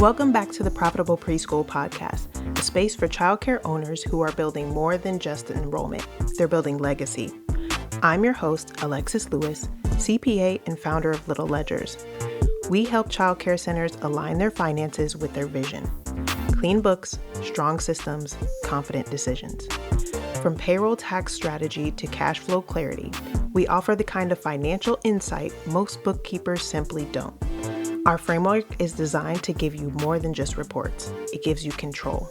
Welcome back to the Profitable Preschool Podcast, a space for childcare owners who are building more than just enrollment. They're building legacy. I'm your host, Alexis Lewis, CPA and founder of Little Ledgers. We help childcare centers align their finances with their vision. Clean books, strong systems, confident decisions. From payroll tax strategy to cash flow clarity, we offer the kind of financial insight most bookkeepers simply don't. Our framework is designed to give you more than just reports. It gives you control.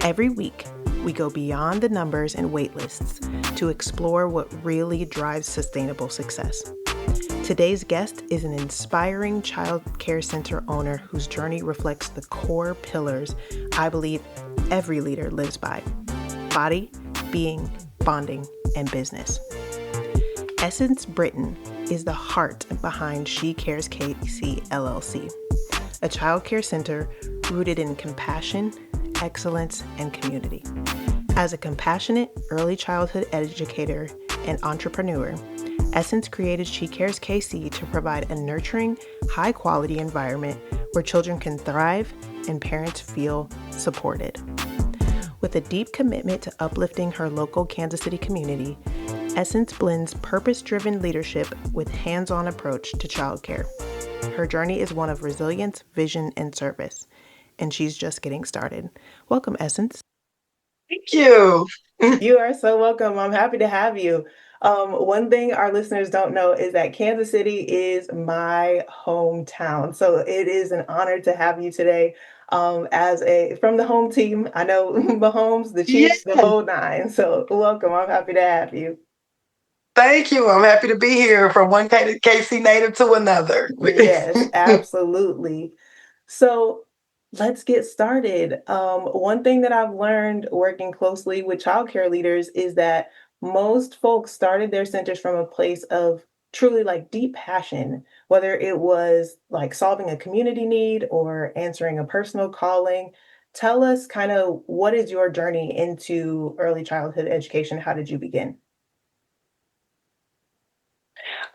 Every week, we go beyond the numbers and wait lists to explore what really drives sustainable success. Today's guest is an inspiring child care center owner whose journey reflects the core pillars I believe every leader lives by: body, being, bonding, and business. Essence Britton is the heart behind She Cares KC LLC, a child care center rooted in compassion, excellence, and community. As a compassionate early childhood educator and entrepreneur, Essence created She Cares KC to provide a nurturing, high-quality environment where children can thrive and parents feel supported. With a deep commitment to uplifting her local Kansas City community, Essence blends purpose-driven leadership with hands-on approach to childcare. Her journey is one of resilience, vision, and service, and she's just getting started. Welcome, Essence. Thank you. You are so welcome. I'm happy to have you. One thing our listeners don't know is that Kansas City is my hometown, so it is an honor to have you today. From the home team. I know Mahomes, the Chiefs, the Yes, whole nine. So welcome. I'm happy to have you. thank you. I'm happy to be here from one KC native to another. Yes, absolutely. So let's get started. One thing that I've learned working closely with childcare leaders is that most folks started their centers from a place of truly like deep passion, whether it was like solving a community need or answering a personal calling. Tell us kind of what is your journey into early childhood education? How did you begin?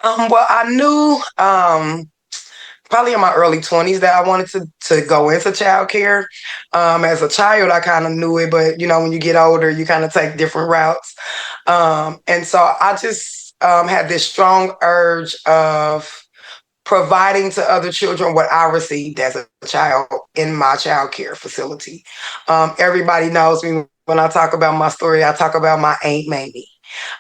Well, I knew probably in my early 20s that I wanted to go into childcare. As a child, I kind of knew it, but when you get older, you kind of take different routes. And so I just had this strong urge of providing to other children what I received as a child in my child care facility. Everybody knows me when I talk about my story. I talk about my Aunt Mamie.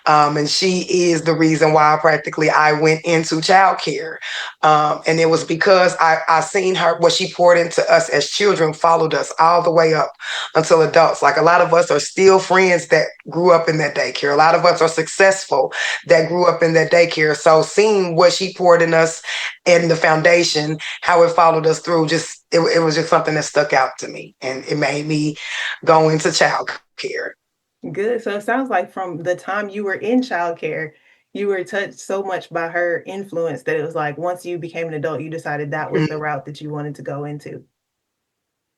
And she is the reason why practically I went into childcare. And it was because I seen her, what she poured into us as children followed us all the way up until adults. Like a lot of us are still friends that grew up in that daycare. A lot of us are successful that grew up in that daycare. So seeing what she poured in us and the foundation, how it followed us through, it was just something that stuck out to me. And it made me go into child care. Good. So it sounds like from the time you were in childcare, you were touched so much by her influence that it was like once you became an adult, you decided that was the route that you wanted to go into.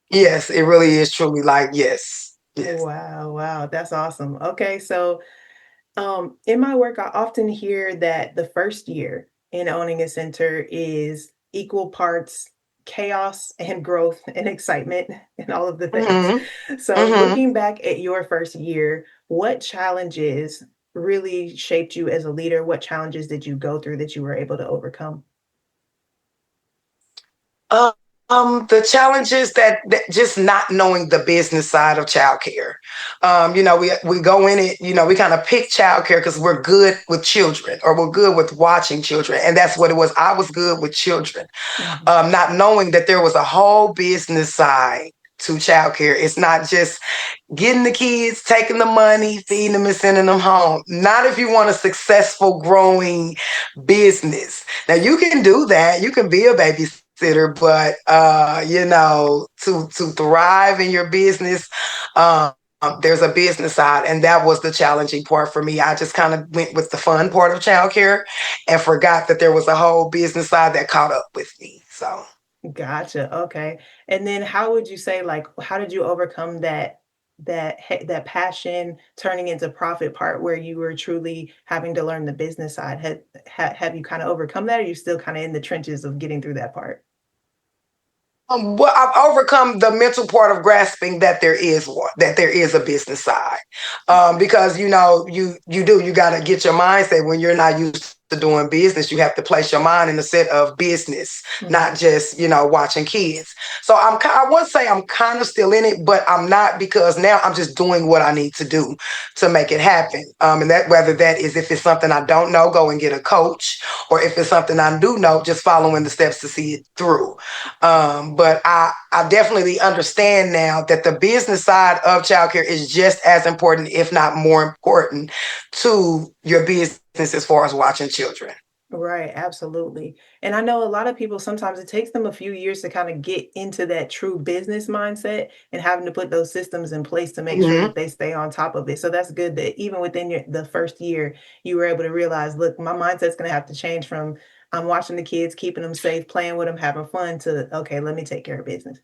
Yes, it really is truly like, yes, yes. Wow, wow, that's awesome. Okay, so in my work, I often hear that the first year in owning a center is equal parts chaos and growth and excitement and all of the things. hmm So, hmm looking back at your first year, what challenges really shaped you as a leader? What challenges did you go through that you were able to overcome? Uh, the challenges that just not knowing the business side of childcare. We go in it. We kind of pick childcare because we're good with children or we're good with watching children, and that's what it was. I was good with children, Mhm. not knowing that there was a whole business side to childcare. It's not just getting the kids, taking the money, feeding them, and sending them home. Not if you want a successful, growing business. Now you can do that. You can be a babysitter, but to thrive in your business, there's a business side, and that was the challenging part for me. I just kind of went with the fun part of childcare and forgot that there was a whole business side that caught up with me. So. Gotcha. Okay. And then how would you say, like, how did you overcome that passion turning into profit part where you were truly having to learn the business side? Have you kind of overcome that, or are you still kind of in the trenches of getting through that part? Well, I've overcome the mental part of grasping that there is one, that there is a business side, because you got to get your mindset when you're not used to doing business. You have to place your mind in the set of business, not just watching kids. So I would say I'm kind of still in it, but I'm not, because now I'm just doing what I need to do to make it happen. And that, whether that is, if it's something I don't know, go and get a coach, or if it's something I do know, just following the steps to see it through. But I definitely understand now that the business side of childcare is just as important, if not more important, to your business as far as watching children. Right, absolutely. And I know a lot of people, sometimes it takes them a few years to kind of get into that true business mindset and having to put those systems in place to make sure Mhm. that they stay on top of it. So that's good that even within the first year, you were able to realize, look, my mindset's going to have to change from I'm watching the kids, keeping them safe, playing with them, having fun, to okay, let me take care of business.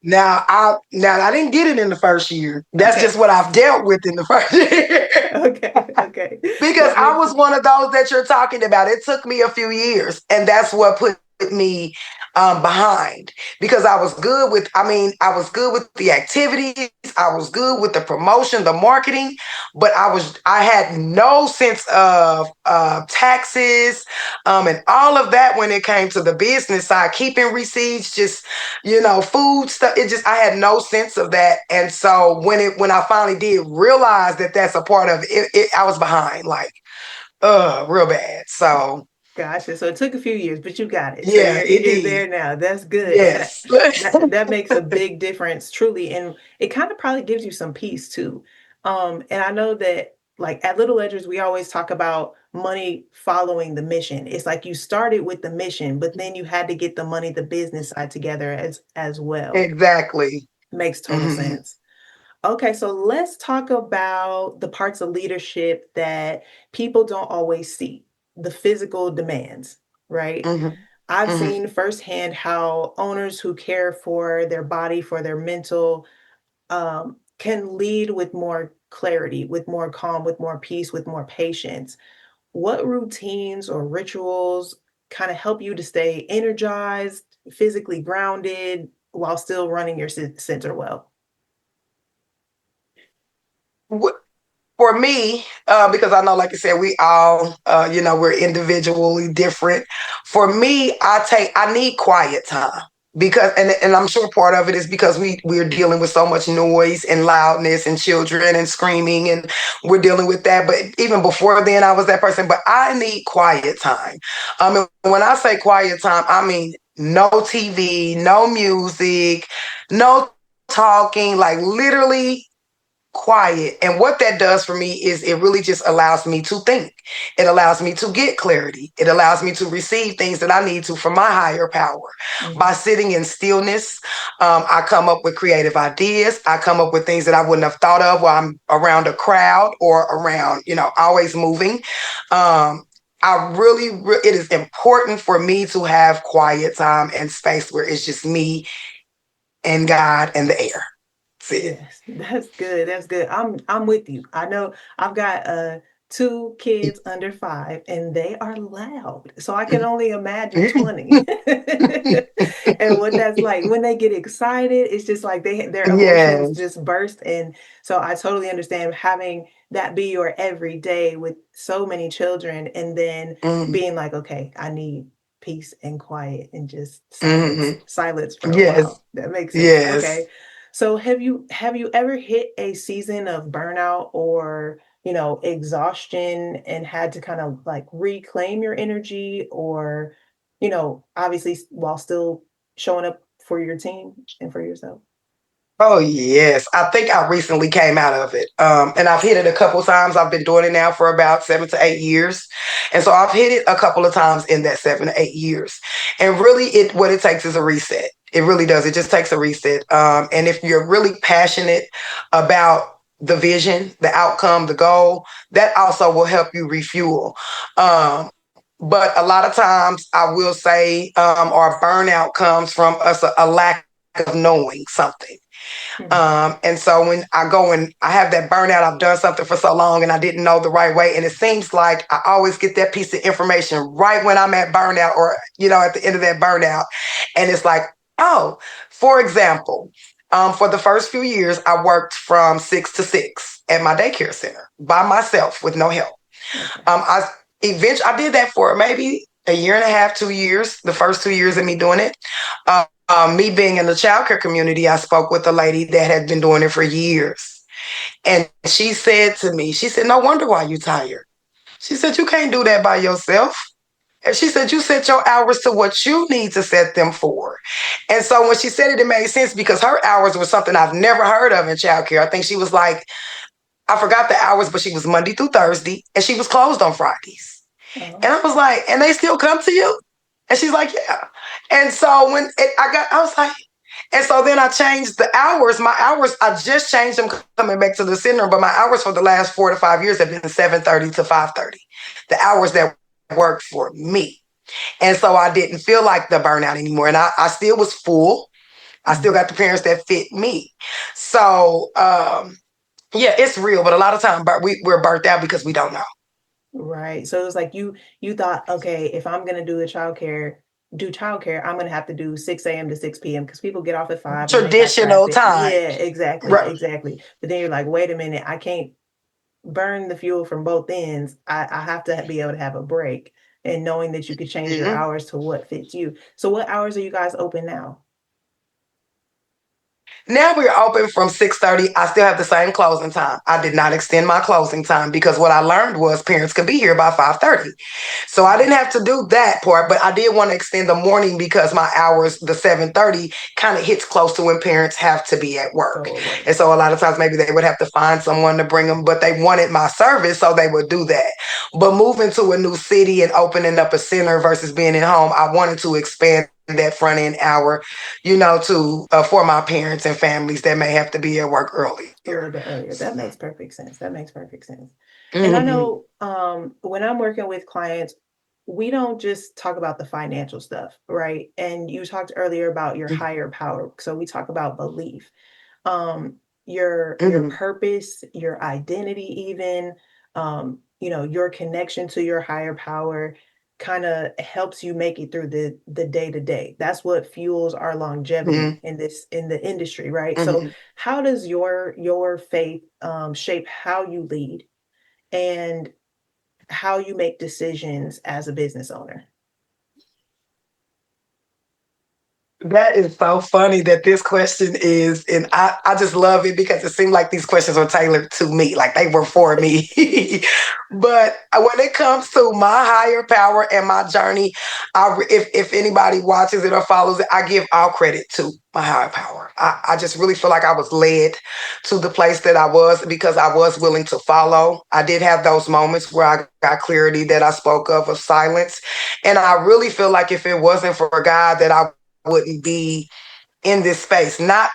Now I didn't get it in the first year. That's Okay. just what I've dealt with in the first year. Okay. Okay. Because That I makes was one of those that you're talking about. It took me a few years, and that's what put me behind. Because I was good with the activities, I was good with the promotion, the marketing, but I had no sense of taxes, and all of that when it came to the business side, keeping receipts, just food stuff. It just, I had no sense of that, and so when I finally did realize that that's a part of it, I was behind, like real bad. So Gotcha. So it took a few years, but you got it. So yeah, it you're did. there now. That's good. And Yes. that makes a big difference, truly. And it kind of probably gives you some peace too. And I know that like at Little Ledgers, we always talk about money following the mission. It's like you started with the mission, but then you had to get the money, the business side together as well. Exactly. Makes total Hmm. sense. Okay, so let's talk about the parts of leadership that people don't always see, the physical demands, right? Hmm. I've Hmm. seen firsthand how owners who care for their body, for their mental, can lead with more clarity, with more calm, with more peace, with more patience. What routines or rituals kind of help you to stay energized, physically grounded, while still running your center well? For me, because I know, like I said, we all, we're individually different. For me, I need quiet time, because, and I'm sure part of it is because we're dealing with so much noise and loudness and children and screaming, and we're dealing with that. But even before then, I was that person. But I need quiet time. And when I say quiet time, I mean no TV, no music, no talking, like literally quiet. And what that does for me is it really just allows me to think. It allows me to get clarity. It allows me to receive things that I need to from my higher power. By Mhm. sitting in stillness, I come up with creative ideas. I come up with things that I wouldn't have thought of while I'm around a crowd or around, always moving. It is important for me to have quiet time and space where it's just me and God and the air. That's it. Yes, that's good. That's good. I'm with you. I know I've got two kids under 5 and they are loud. So I can only imagine 20. And what that's like when they get excited, it's just like their emotions Yes. just burst. And so I totally understand having that be your everyday with so many children and then Mhm. being like, okay, I need peace and quiet and just Mhm. silence for a Yes. while. That makes sense. Yes. Okay. So have you ever hit a season of burnout or, exhaustion and had to kind of like reclaim your energy or, obviously while still showing up for your team and for yourself? Oh yes. I think I recently came out of it. And I've hit it a couple times. I've been doing it now for about 7 to 8 years. And so I've hit it a couple of times in that 7 to 8 years. And really what it takes is a reset. It really does. It just takes a reset. And if you're really passionate about the vision, the outcome, the goal, that also will help you refuel. But a lot of times I will say our burnout comes from us a lack of knowing something. Mhm. And so when I go and I have that burnout, I've done something for so long and I didn't know the right way. And it seems like I always get that piece of information right when I'm at burnout or, at the end of that burnout. And it's like, Oh, for example, for the first few years, I worked from 6 to 6 at my daycare center by myself with no help. Okay. I did that for maybe a year and a half, 2 years. The first 2 years of me doing it, me being in the childcare community, I spoke with a lady that had been doing it for years, and she said to me, she said, "No wonder why you tired." She said, "You can't do that by yourself." And she said, "You set your hours to what you need to set them for." And so when she said it, it made sense because her hours were something I've never heard of in childcare. I think she was like, I forgot the hours, but she was Monday through Thursday and she was closed on Fridays. Oh. And I was like, "And they still come to you?" And she's like, "Yeah." And so I was like, and so then I changed the hours. My hours, I just changed them coming back to the center, but my hours for the last 4 to 5 years have been 7:30 to 5:30. The hours that work for me. And so I didn't feel like the burnout anymore. And I still was full. I still got the parents that fit me. So yeah, it's real, but a lot of times we're burnt out because we don't know. Right. So it was like you thought, okay, if I'm gonna do childcare, I'm gonna have to do 6 a.m. to 6 p.m. because people get off at 5 and they got Traditional traffic. time. Yeah, exactly, Right. exactly. But then you're like, wait a minute, I can't burn the fuel from both ends. I have to be able to have a break. And knowing that you could change your Mhm. hours to what fits you. So what hours are you guys open now? Now we're open from 6:30. I still have the same closing time. I did not extend my closing time because what I learned was parents could be here by 5:30. So I didn't have to do that part, but I did want to extend the morning because my hours, the 7:30, kind of hits close to when parents have to be at work. Go away. And so a lot of times maybe they would have to find someone to bring them, but they wanted my service, so they would do that. But moving to a new city and opening up a center versus being at home, I wanted to expand that front end hour, to for my parents and families that may have to be at work earlier. A little bit earlier. That makes perfect sense. That makes perfect sense. And I Mm-hmm. know when I'm working with clients, we don't just talk about the financial stuff, right? And you talked earlier about your higher power. So we talk about belief, your Mm-hmm. purpose, your identity, even your connection to your higher power kind of helps you make it through the day to day. That's what fuels our longevity Mm-hmm. in the industry, right? So Mm-hmm. how does your faith shape how you lead and how you make decisions as a business owner? That is so funny that this question is, and I just love it because it seemed like these questions were tailored to me, like they were for me. But when it comes to my higher power and my journey, if anybody watches it or follows it, I give all credit to my higher power. I just really feel like I was led to the place that I was because I was willing to follow. I did have those moments where I got clarity that I spoke of silence. And I really feel like if it wasn't for God, that I wouldn't be in this space, not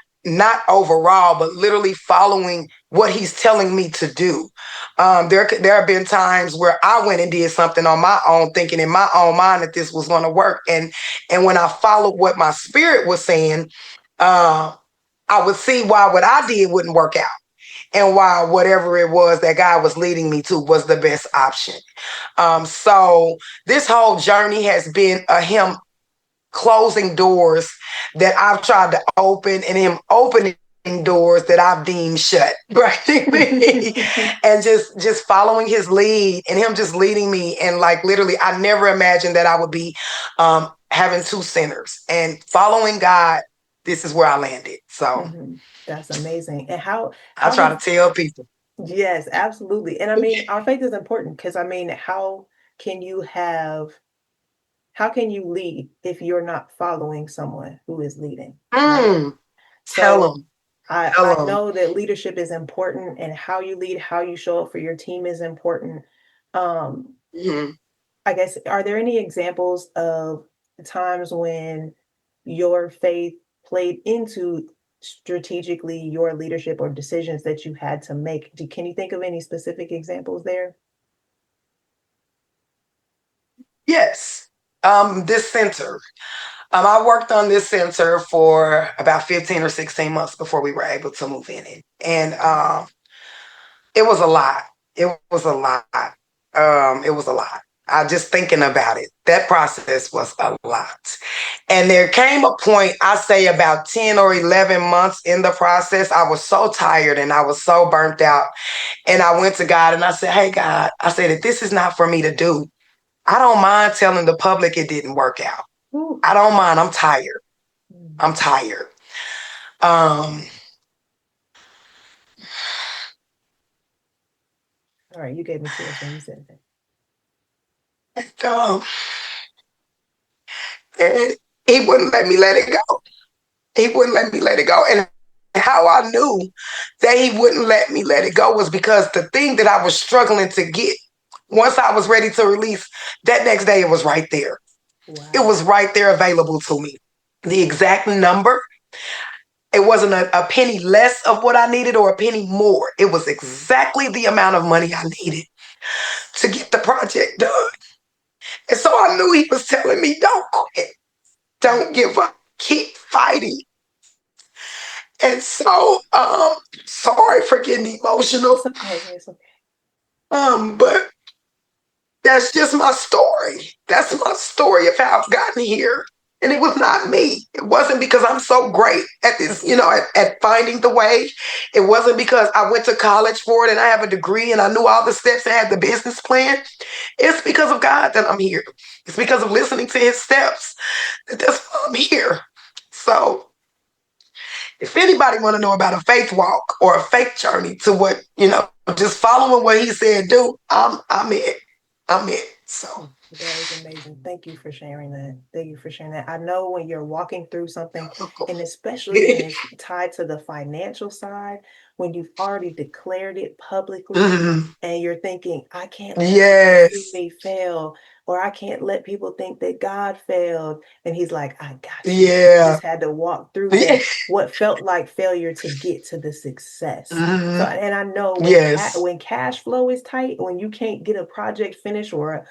overall, but literally following what he's telling me to do. There have been times where I went and did something on my own, thinking in my own mind that this was going to work, and when I followed what my spirit was saying, I would see why what I did wouldn't work out, and why whatever it was that God was leading me to was the best option. So this whole journey has been him closing doors that I've tried to open and him opening doors that I've deemed shut, right? And just following his lead and him just leading me. And like literally, I never imagined that I would be having two centers and following God. This is where I landed. So Mhm. That's amazing. And I how try to does tell people. yes, absolutely. And I mean, our faith is important because I mean, can you have how can you lead if you're not following someone who is leading, right? Mm, tell So them, I tell them. know that leadership is important and how you lead, how you show up for your team is important. Um, Mhm. I guess, are there any examples of times when your faith played into strategically your leadership or decisions that you had to make? Can you think of any specific examples there? Yes. This center. I worked on this center for about 15 or 16 months before we were able to move in it. And it was a lot. It was a lot. It was a lot. I just thinking about it, that process was a lot. And there came a point, I say about 10 or 11 months in the process, I was so tired and I was so burnt out. And I went to God and I said, hey, God, I said, if this is not for me to do, I don't mind telling the public it didn't work out. I don't mind. I'm tired. I'm tired. All right, you gave me chills when you said that. And he wouldn't let me let it go. He wouldn't let me let it go. And how I knew that he wouldn't let me let it go was because the thing that I was struggling to get, once I was ready to release, that next day it was right there. Wow. It was right there available to me. The exact number. It wasn't a penny less of what I needed or a penny more. It was exactly the amount of money I needed to get the project done. And so I knew he was telling me, don't quit. Don't give up. Keep fighting. And so, sorry for getting emotional. It's okay. It's okay. But that's just my story. That's my story of how I've gotten here. And it was not me. It wasn't because I'm so great at this, at finding the way. It wasn't because I went to college for it and I have a degree and I knew all the steps and had the business plan. It's because of God that I'm here. It's because of listening to his steps that's why I'm here. So if anybody want to know about a faith walk or a faith journey to what, just following what he said do, I'm it. I'm it. So that is amazing. Thank you for sharing that. Thank you for sharing that. I know when you're walking through something, and especially when it's tied to the financial side, when you've already declared it publicly and you're thinking, I can't let people see me fail, or I can't let people think that God failed. And he's like, I got you. Yeah. You just had to walk through that, what felt like failure to get to the success. So, and I know when cash flow is tight, when you can't get a project finished or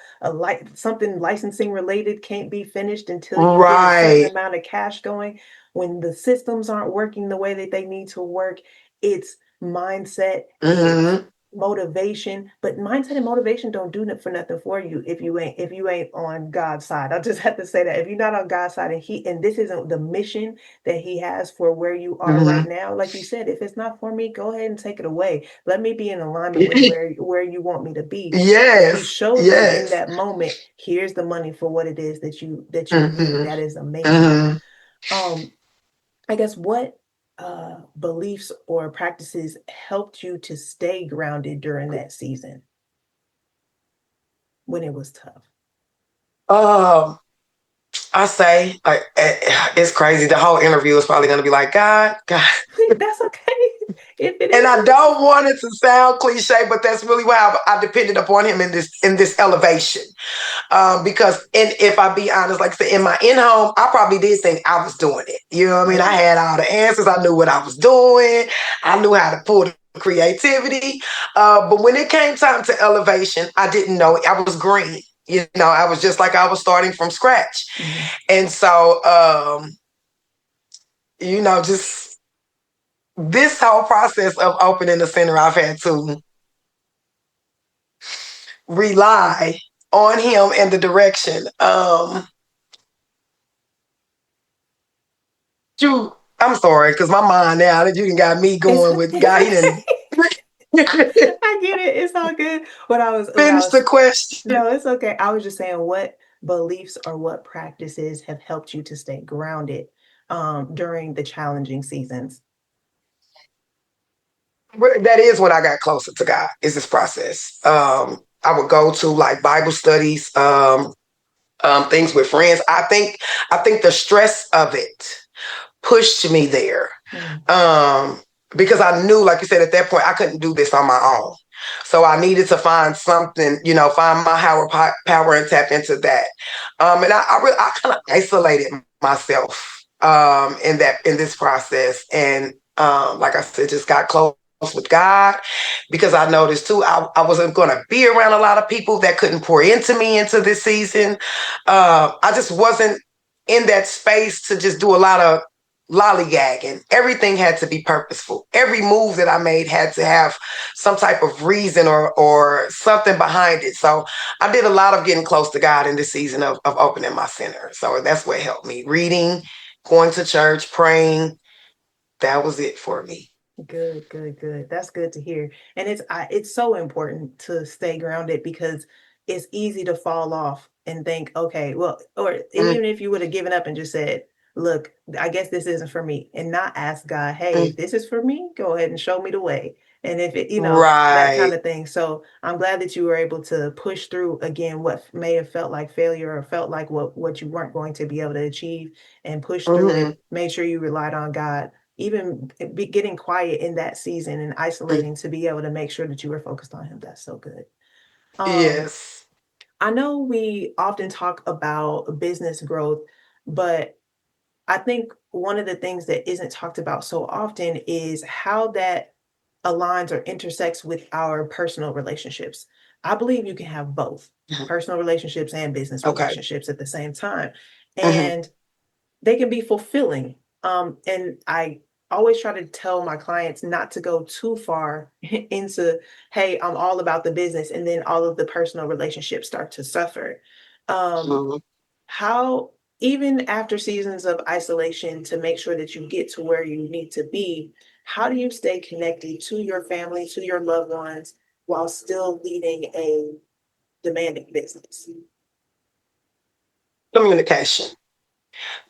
something licensing related can't be finished until you get a certain amount of cash going, when the systems aren't working the way that they need to work, it's mindset, it's motivation, but mindset and motivation don't do for nothing for you if you ain't on God's side. I'll just have to say that if you're not on God's side and this isn't the mission that he has for where you are right now, like you said, if it's not for me, go ahead and take it away. Let me be in alignment with where you want me to be. Yes. He showed me in that moment, here's the money for what it is that you need. That is amazing. I guess what beliefs or practices helped you to stay grounded during that season when it was tough? I say, it's crazy. The whole interview is probably going to be like, God. That's okay. And I don't want it to sound cliche, but that's really why I depended upon him in this elevation. Because if I be honest, like I said, in my in-home, I probably did think I was doing it. You know what I mean? I had all the answers. I knew what I was doing. I knew how to pull the creativity. But when it came time to elevation, I didn't know it. I was green. I was just like I was starting from scratch. And so, just this whole process of opening the center, I've had to rely on him and the direction. I'm sorry, because my mind now that you got me going with God. He didn't. I get it. It's all good. Finish the question. No, it's okay. I was just saying, what beliefs or what practices have helped you to stay grounded during the challenging seasons? That is when I got closer to God, is this process. I would go to like Bible studies, things with friends. I think the stress of it pushed me there. Because I knew, like you said, at that point, I couldn't do this on my own. So I needed to find something, find my higher power and tap into that. And I kind of isolated myself in this process. And like I said, just got close with God, because I noticed too, I wasn't going to be around a lot of people that couldn't pour into me into this season. I just wasn't in that space to just do a lot of lollygagging. Everything had to be purposeful. Every move that I made had to have some type of reason or something behind it. So I did a lot of getting close to God in this season of opening my center. So that's what helped me. Reading, going to church, praying. That was it for me. Good, good, good. That's good to hear. And it's so important to stay grounded because it's easy to fall off and think, okay, well, or even if you would have given up and just said, look, I guess this isn't for me, and not ask God, hey, if Mm-hmm. this is for me, go ahead and show me the way. And if it, that kind Right. of thing. So I'm glad that you were able to push through again what may have felt like failure or felt like what you weren't going to be able to achieve, and push through Mm-hmm. it, make sure you relied on God, even be getting quiet in that season and isolating to be able to make sure that you were focused on him. That's so good. Um, Yes. I know we often talk about business growth, but I think one of the things that isn't talked about so often is how that aligns or intersects with our personal relationships. I believe you can have both personal relationships and business Okay. relationships at the same time. Mm-hmm. And they can be fulfilling. And I always try to tell my clients not to go too far into, hey, I'm all about the business, and then all of the personal relationships start to suffer. Um, Mm-hmm. how, even after seasons of isolation, to make sure that you get to where you need to be, how do you stay connected to your family, to your loved ones, while still leading a demanding business? Communication.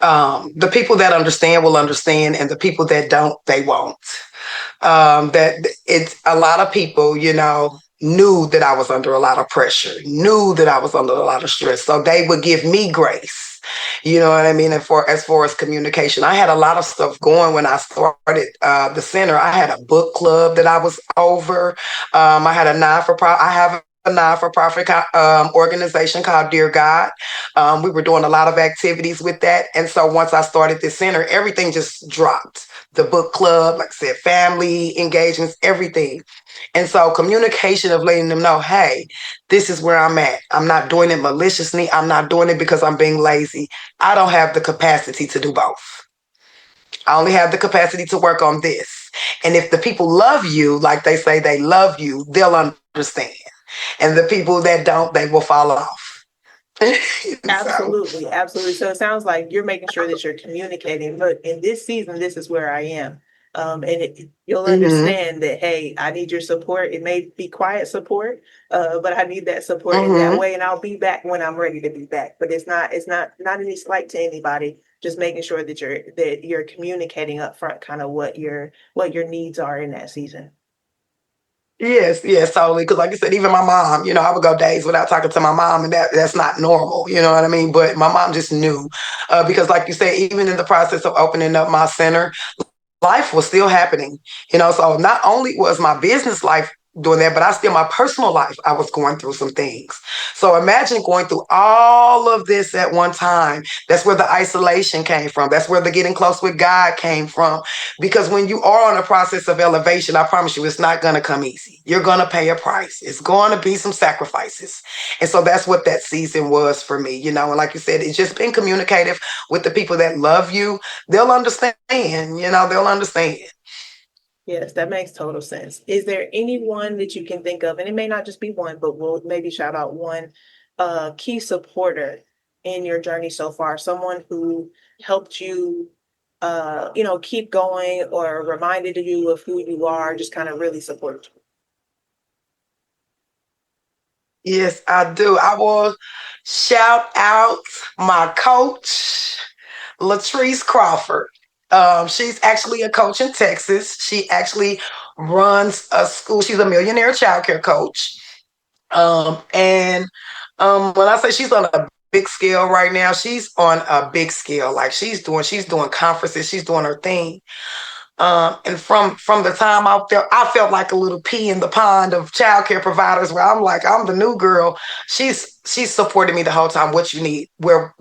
The people that understand will understand, and the people that don't, they won't. That it's a lot of people, knew that I was under a lot of pressure, knew that I was under a lot of stress. So they would give me grace. You know what I mean? And as far as communication, I had a lot of stuff going when I started the center. I had a book club that I was over. I had a non-for-profit. I have a non-for-profit organization called Dear God. We were doing a lot of activities with that. And so once I started this center, everything just dropped. The book club, like I said, family engagements, everything. And so communication of letting them know, hey, this is where I'm at. I'm not doing it maliciously. I'm not doing it because I'm being lazy. I don't have the capacity to do both. I only have the capacity to work on this. And if the people love you, like they say they love you, they'll understand. And the people that don't, they will fall off. So, Absolutely, absolutely. So it sounds like you're making sure that you're communicating. Look, in this season, this is where I am. You'll mm-hmm, understand that, hey, I need your support. It may be quiet support, but I need that support in that mm-hmm. way, and I'll be back when I'm ready to be back. But it's not any slight to anybody. Just making sure that you're communicating up front, kind of what your needs are in that season. Yes, yes, totally. Because, like I said, even my mom, I would go days without talking to my mom, and that's not normal. You know what I mean? But my mom just knew, because, like you said, even in the process of opening up my center, life was still happening. So not only was my business life doing that, but I still, my personal life, I was going through some things. So imagine going through all of this at one time. That's where the isolation came from. That's where the getting close with God came from. Because when you are on a process of elevation, I promise you, it's not going to come easy. You're going to pay a price. It's going to be some sacrifices. And so that's what that season was for me, and like you said, it's just been communicative with the people that love you. They'll understand, they'll understand. Yes, that makes total sense. Is there anyone that you can think of, and it may not just be one, but we'll maybe shout out one key supporter in your journey so far, someone who helped you keep going or reminded you of who you are, just kind of really supported you. Yes, I do. I will shout out my coach, Latrice Crawford. She's actually a coach in Texas. She actually runs a school. She's a millionaire childcare coach. And when I say she's on a big scale right now, she's on a big scale. Like she's doing conferences, she's doing her thing. And from the time I felt like a little pea in the pond of childcare providers, where I'm like, I'm the new girl. She's supported me the whole time. What you need, where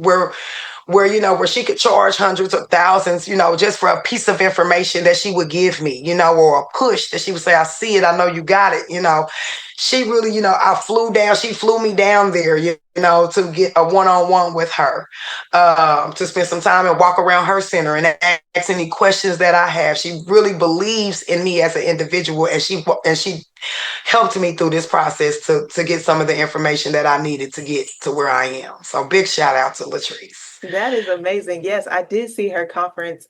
where, where she could charge hundreds of thousands, just for a piece of information that she would give me, or a push that she would say, I see it, I know you got it, She really, she flew me down there, to get a one-on-one with her, to spend some time and walk around her center and ask any questions that I have. She really believes in me as an individual, and she helped me through this process to get some of the information that I needed to get to where I am. So big shout out to Latrice. That is amazing. Yes, I did see her conference,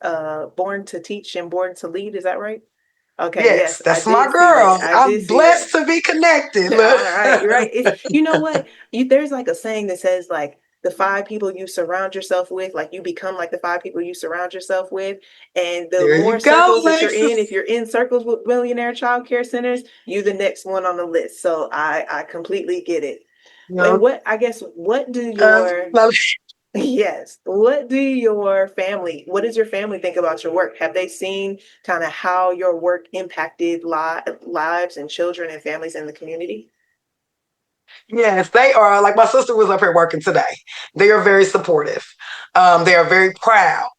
Born to Teach and Born to Lead. Is that right? Okay, Yes, yes, I that's my did see that. girl. I did I'm see that. blessed to be connected. All right, you're right. You know what? There's like a saying that says like the 5 people you surround yourself with, like you become like the 5 people you surround yourself with. And the There you more go, circles that you're in, Lexus. if you're in circles with millionaire child care centers, you're the next one on the list. So I completely get it. And No, what do your no. Yes. What does your family think about your work? Have they seen kind of how your work impacted lives and children and families in the community? Yes, they are. Like my sister was up here working today. They are very supportive. They are very proud.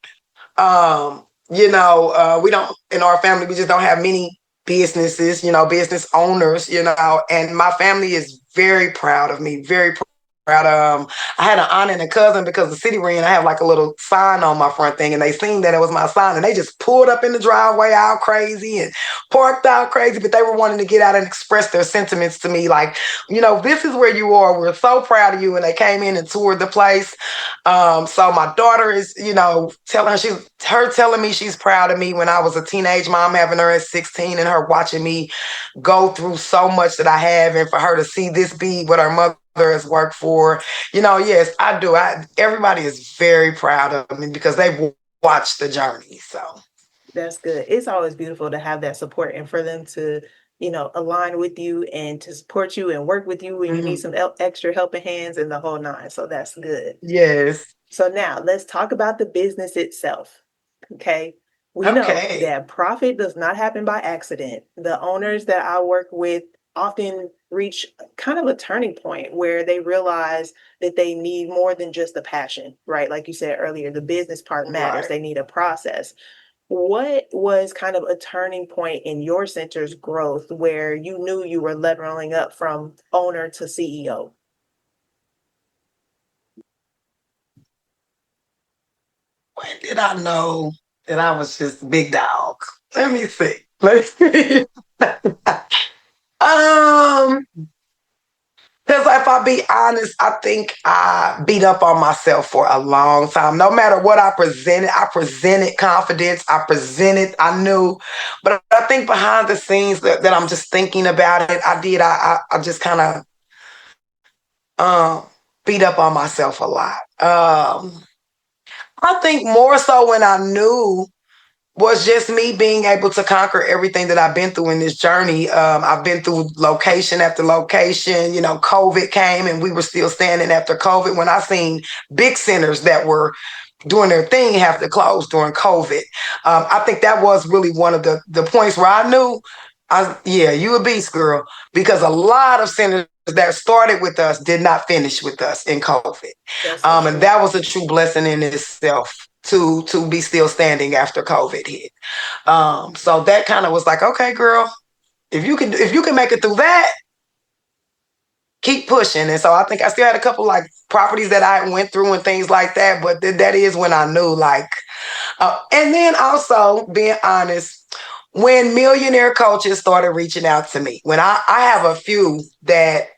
We don't, in our family, we just don't have many businesses, business owners, and my family is very proud of me, very proud. I had an aunt and a cousin because the city ran. I have like a little sign on my front thing, and they seen that it was my sign, and they just pulled up in the driveway out crazy and parked out crazy. But they were wanting to get out and express their sentiments to me, like, this is where you are. We're so proud of you. And they came in and toured the place. So my daughter is, telling me she's proud of me when I was a teenage mom, having her at 16, and her watching me go through so much that I have, and for her to see this be what her mother has worked for. Yes, I do. Everybody is very proud of me because they've watched the journey. So That's good. It's always beautiful to have that support and for them to, align with you and to support you and work with you when you need some extra helping hands and the whole nine. So that's good. yes. So now let's talk about the business itself. Okay. We know Okay. that profit does not happen by accident. The owners that I work with often reach kind of a turning point where they realize that they need more than just the passion, right? Like you said earlier, the business part matters. Right. They need a process. What was kind of a turning point in your center's growth where you knew you were leveling up from owner to CEO? When did I know that I was just big dog? Let me see. Let's see. um, because if I be honest, I think I beat up on myself for a long time. No matter what I presented confidence. I knew. But I think behind the scenes that I'm just thinking about it, I just kind of beat up on myself a lot. I think more so when I knew was just me being able to conquer everything that I've been through in this journey. I've been through location after location. COVID came and we were still standing after COVID. When I seen big centers that were doing their thing have to close during COVID, I think that was really one of the points where I knew, you a beast, girl, because a lot of centers that started with us did not finish with us in COVID. That's so And true. that was a true blessing in itself to be still standing after COVID hit. So that kind of was like, okay, girl, if you can make it through that, keep pushing. And so I think I still had a couple like properties that I went through and things like that, but that is when I knew like, and then also being honest, when millionaire coaches started reaching out to me, when I have a few that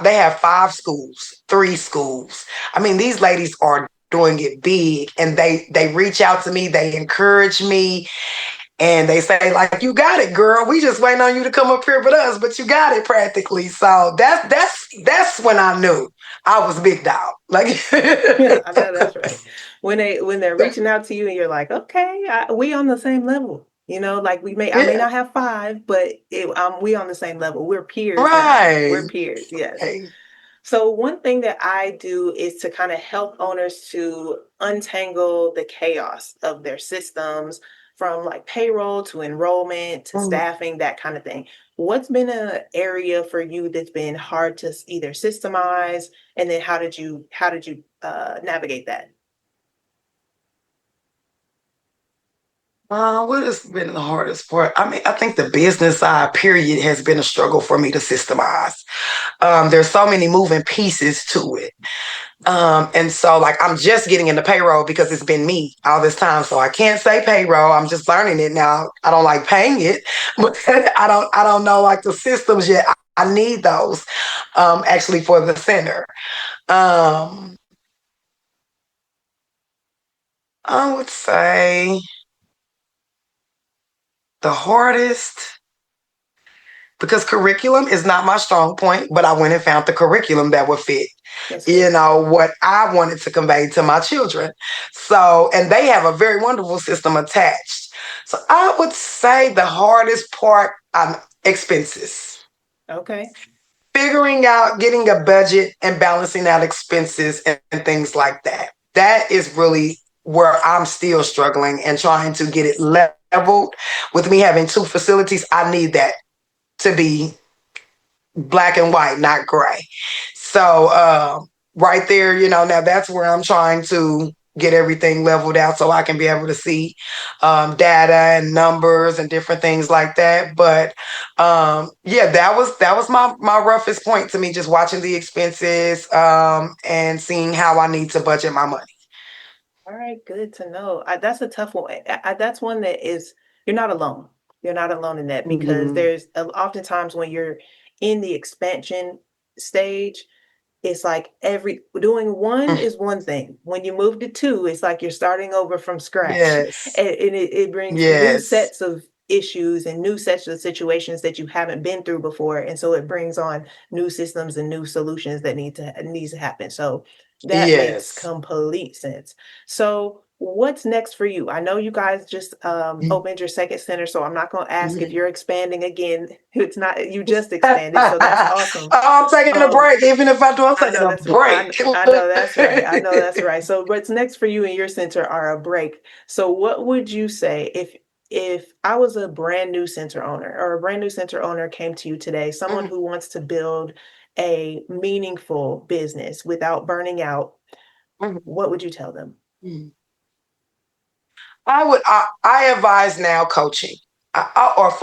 they have 5 schools, 3 schools. I mean, these ladies are doing it big, and they reach out to me, they encourage me, and they say like, you got it, girl. We just waiting on you to come up here with us, but you got it practically. So that's when I knew I was big dog. Like I know that's right. When they're reaching out to you and you're like, okay, we on the same level. Like I may yeah, not have 5, but we on the same level. We're peers now. right. We're peers. Yes. Hey. So one thing that I do is to kind of help owners to untangle the chaos of their systems from like payroll to enrollment to Mm. staffing, that kind of thing. What's been an area for you that's been hard to either systemize, and then how did you navigate that? What has been the hardest part? I mean, I think the business side, period, has been a struggle for me to systemize. There's so many moving pieces to it. And so like I'm just getting into payroll because it's been me all this time. So I can't say payroll. I'm just learning it now. I don't like paying it, but I don't know like the systems yet. I need those actually for the center. Um I would say the hardest because curriculum is not my strong point, but I went and found the curriculum that would fit, what I wanted to convey to my children. So, and they have a very wonderful system attached. So I would say the hardest part expenses. Okay. Figuring out getting a budget and balancing out expenses and things like that. That is really where I'm still struggling and trying to get it leveled. With me having two facilities, I need that to be black and white, not gray. So right there, now that's where I'm trying to get everything leveled out so I can be able to see data and numbers and different things like that. But yeah, that was my roughest point to me, just watching the expenses and seeing how I need to budget my money. All right, good to know. That's a tough one. That's one that is, you're not alone. You're not alone in that because Mm-hmm. there's oftentimes when you're in the expansion stage, it's like every doing one is one thing. When you move to two, it's like you're starting over from scratch. Yes. And it brings new Yes. sets of issues and new sets of situations that you haven't been through before. And so it brings on new systems and new solutions that needs to happen. So that makes Yes. complete sense. So what's next for you? I know you guys just opened your second center, so I'm not going to ask if Mm-hmm. you're expanding again. It's not, you just expanded, so that's awesome. I'm taking a Um, break. Even if I do, I'm I taking know a that's break. I know that's right. I know that's right. So what's next for you and your center are a break. So what would you say if I was a brand new center owner or a brand new center owner came to you today, someone Mhm, who wants to build a meaningful business without burning out, mhm, what would you tell them? mhm. I advise now coaching or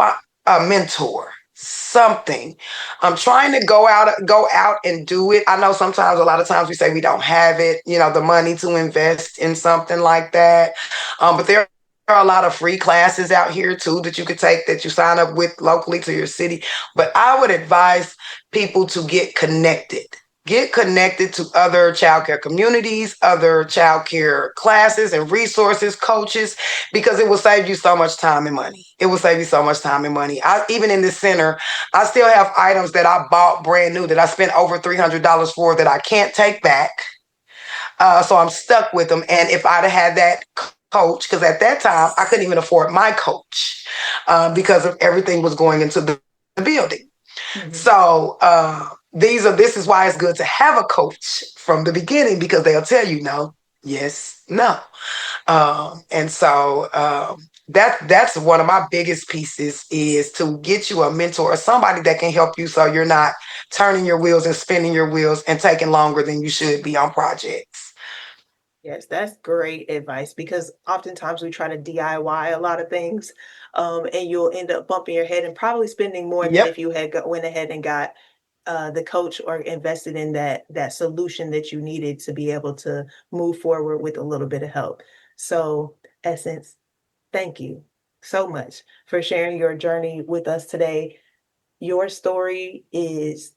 a mentor, something. I'm trying to go out and do it. I know sometimes, a lot of times we say we don't have it, the money to invest in something like that. But there are a lot of free classes out here too that you could take that you sign up with locally to your city. But I would advise people to get connected. Get connected to other childcare communities, other childcare classes and resources, coaches, because it will save you so much time and money. It will save you so much time and money. Even in this center, I still have items that I bought brand new that I spent over $300 for that I can't take back. So I'm stuck with them. And if I'd have had that coach, because at that time I couldn't even afford my coach because of everything was going into the building. Mhm. So this is why it's good to have a coach from the beginning because they'll tell you no, yes, no. And so that's one of my biggest pieces is to get you a mentor or somebody that can help you so you're not turning your wheels and spinning your wheels and taking longer than you should be on projects. Yes, that's great advice because oftentimes we try to DIY a lot of things, and you'll end up bumping your head and probably spending more than Yep. if you had went ahead and got the coach or invested in that solution that you needed to be able to move forward with a little bit of help. So, Essence, thank you so much for sharing your journey with us today. Your story is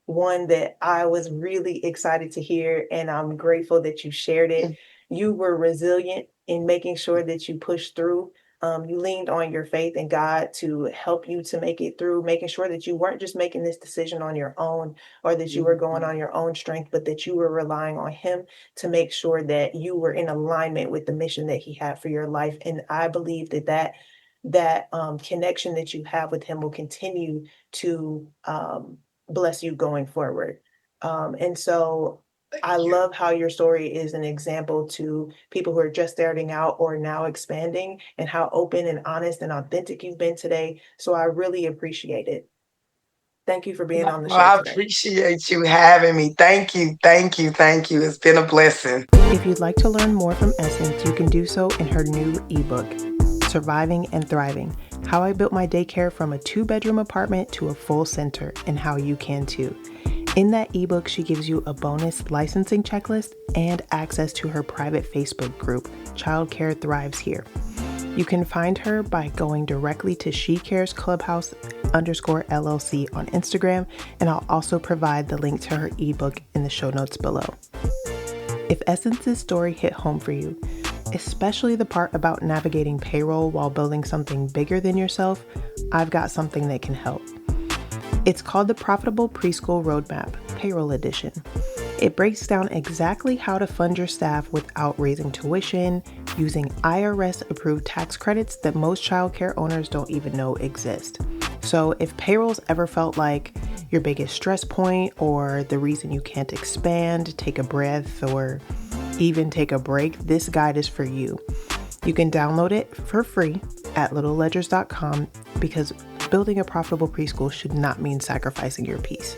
one that I was really excited to hear, and I'm grateful that you shared it. You were resilient in making sure that you pushed through. You leaned on your faith in God to help you to make it through, making sure that you weren't just making this decision on your own or that you were going on your own strength, but that you were relying on Him to make sure that you were in alignment with the mission that He had for your life. And I believe that connection that you have with Him will continue to bless you going forward. And so Thank I you. love how your story is an example to people who are just starting out or now expanding, and how open and honest and authentic you've been today. So I really appreciate it. Thank you for being on the Well, show I today. appreciate you having me. Thank you. Thank you. Thank you. It's been a blessing. If you'd like to learn more from Essence, you can do so in her new ebook. Surviving and Thriving, How I Built My Daycare from a 2-bedroom apartment to a full center, and how you can too. In that ebook, she gives you a bonus licensing checklist and access to her private Facebook group, Childcare Thrives Here. You can find her by going directly to She Cares Clubhouse _LLC on Instagram, and I'll also provide the link to her ebook in the show notes below. If Essence's story hit home for you, especially the part about navigating payroll while building something bigger than yourself, I've got something that can help. It's called the Profitable Preschool Roadmap, Payroll Edition. It breaks down exactly how to fund your staff without raising tuition, using IRS-approved tax credits that most childcare owners don't even know exist. So if payroll's ever felt like your biggest stress point, or the reason you can't expand, take a breath, or even take a break, this guide is for you. You can download it for free at littleledgers.com, because building a profitable preschool should not mean sacrificing your peace.